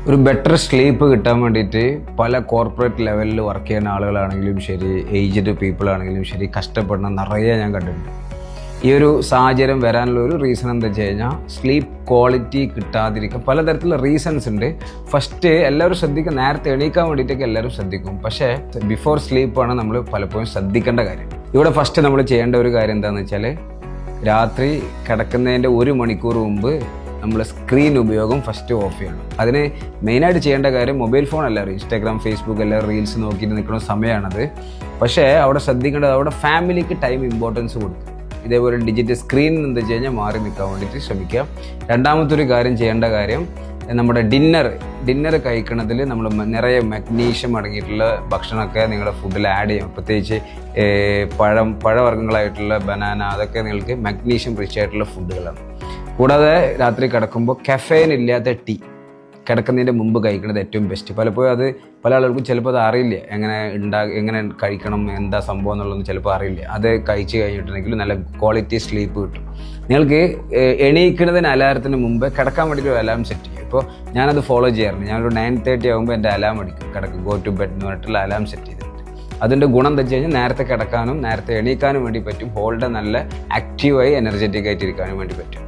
ഒരു better sleep കിട്ടാൻ വേണ്ടിയിട്ട് പല കോർപ്പറേറ്റ് ലെവലിൽ വർക്ക് ചെയ്യുന്ന ആളുകളാണെങ്കിലും ശരി, ഏജ്ഡ് പീപ്പിൾ ആണെങ്കിലും ശരി, കഷ്ടപ്പെടുന്ന നിറയെ ഞാൻ കണ്ടിട്ടുണ്ട്. ഈ ഒരു സാഹചര്യം വരാനുള്ള ഒരു റീസൺ എന്താ വെച്ച് കഴിഞ്ഞാൽ സ്ലീപ്പ് ക്വാളിറ്റി കിട്ടാതിരിക്കും. പലതരത്തിലുള്ള റീസൺസ് ഉണ്ട്. ഫസ്റ്റ് എല്ലാവരും ശ്രദ്ധിക്കും, നേരത്തെ എണീക്കാൻ വേണ്ടിയിട്ടൊക്കെ എല്ലാവരും ശ്രദ്ധിക്കും. പക്ഷേ ബിഫോർ സ്ലീപ്പാണ് നമ്മൾ പലപ്പോഴും ശ്രദ്ധിക്കേണ്ട കാര്യം. ഇവിടെ ഫസ്റ്റ് നമ്മൾ ചെയ്യേണ്ട ഒരു കാര്യം എന്താണെന്ന് വെച്ചാൽ രാത്രി കിടക്കുന്നതിൻ്റെ 1 മണിക്കൂർ മുമ്പ് നമ്മൾ സ്ക്രീൻ ഉപയോഗം ഫസ്റ്റ് ഓഫ് ചെയ്യണം. അതിന് മെയിനായിട്ട് ചെയ്യേണ്ട കാര്യം മൊബൈൽ ഫോൺ എല്ലാവരും ഇൻസ്റ്റാഗ്രാം, ഫേസ്ബുക്ക് എല്ലാവരും റീൽസ് നോക്കിയിട്ട് നിൽക്കുന്ന സമയമാണത്. പക്ഷേ അവിടെ ശ്രദ്ധിക്കേണ്ടത് അവിടെ ഫാമിലിക്ക് ടൈം ഇമ്പോർട്ടൻസ് കൊടുക്കും. ഇതേപോലെ ഡിജിറ്റൽ സ്ക്രീനിൽ എന്താ വെച്ച് കഴിഞ്ഞാൽ മാറി നിൽക്കാൻ വേണ്ടിയിട്ട് ശ്രമിക്കുക. രണ്ടാമത്തെ ഒരു കാര്യം ചെയ്യേണ്ട കാര്യം നമ്മുടെ ഡിന്നർ കഴിക്കണതിൽ നമ്മൾ നിറയെ മഗ്നീഷ്യം അടങ്ങിയിട്ടുള്ള ഭക്ഷണമൊക്കെ നിങ്ങളുടെ ഫുഡിൽ ആഡ് ചെയ്യും. പ്രത്യേകിച്ച് പഴവർഗ്ഗങ്ങളായിട്ടുള്ള ബനാന, അതൊക്കെ നിങ്ങൾക്ക് മഗ്നീഷ്യം റിച്ച് ആയിട്ടുള്ള ഫുഡുകളാണ്. കൂടാതെ രാത്രി കിടക്കുമ്പോൾ കഫേൻ ഇല്ലാത്ത ടീ കിടക്കുന്നതിൻ്റെ മുമ്പ് കഴിക്കുന്നത് ഏറ്റവും ബെസ്റ്റ്. പലപ്പോഴും അത് പല ആളുകൾക്കും ചിലപ്പോൾ അത് അറിയില്ല, എങ്ങനെ കഴിക്കണം, എന്താ സംഭവം എന്നുള്ളതൊന്നും ചിലപ്പോൾ അറിയില്ല. അത് കഴിച്ച് കഴിഞ്ഞിട്ടുണ്ടെങ്കിൽ നല്ല ക്വാളിറ്റി സ്ലീപ്പ് കിട്ടും. നിങ്ങൾക്ക് എണീക്കുന്നതിന് അലാറത്തിന് മുമ്പ് കിടക്കാൻ വേണ്ടിയിട്ട് ഒരു അലാം സെറ്റ് ചെയ്യും. ഇപ്പോൾ ഞാനത് ഫോളോ ചെയ്യാറുണ്ട്. ഞാനൊരു 9:30 ആകുമ്പോൾ എൻ്റെ അലാം അടിക്കും, ഗോ ടു ബെഡ് എന്ന് പറഞ്ഞിട്ടുള്ള അലാം സെറ്റ് ചെയ്തിട്ടുണ്ട്. അതിൻ്റെ ഗുണം എന്താ വെച്ച് കഴിഞ്ഞാൽ നേരത്തെ കിടക്കാനും നേരത്തെ എണീക്കാനും വേണ്ടി പറ്റും. ഹോൾ ഡേ നല്ല ആക്റ്റീവായി എനർജറ്റിക് ആയിട്ട് ഇരിക്കാനും വേണ്ടി പറ്റും.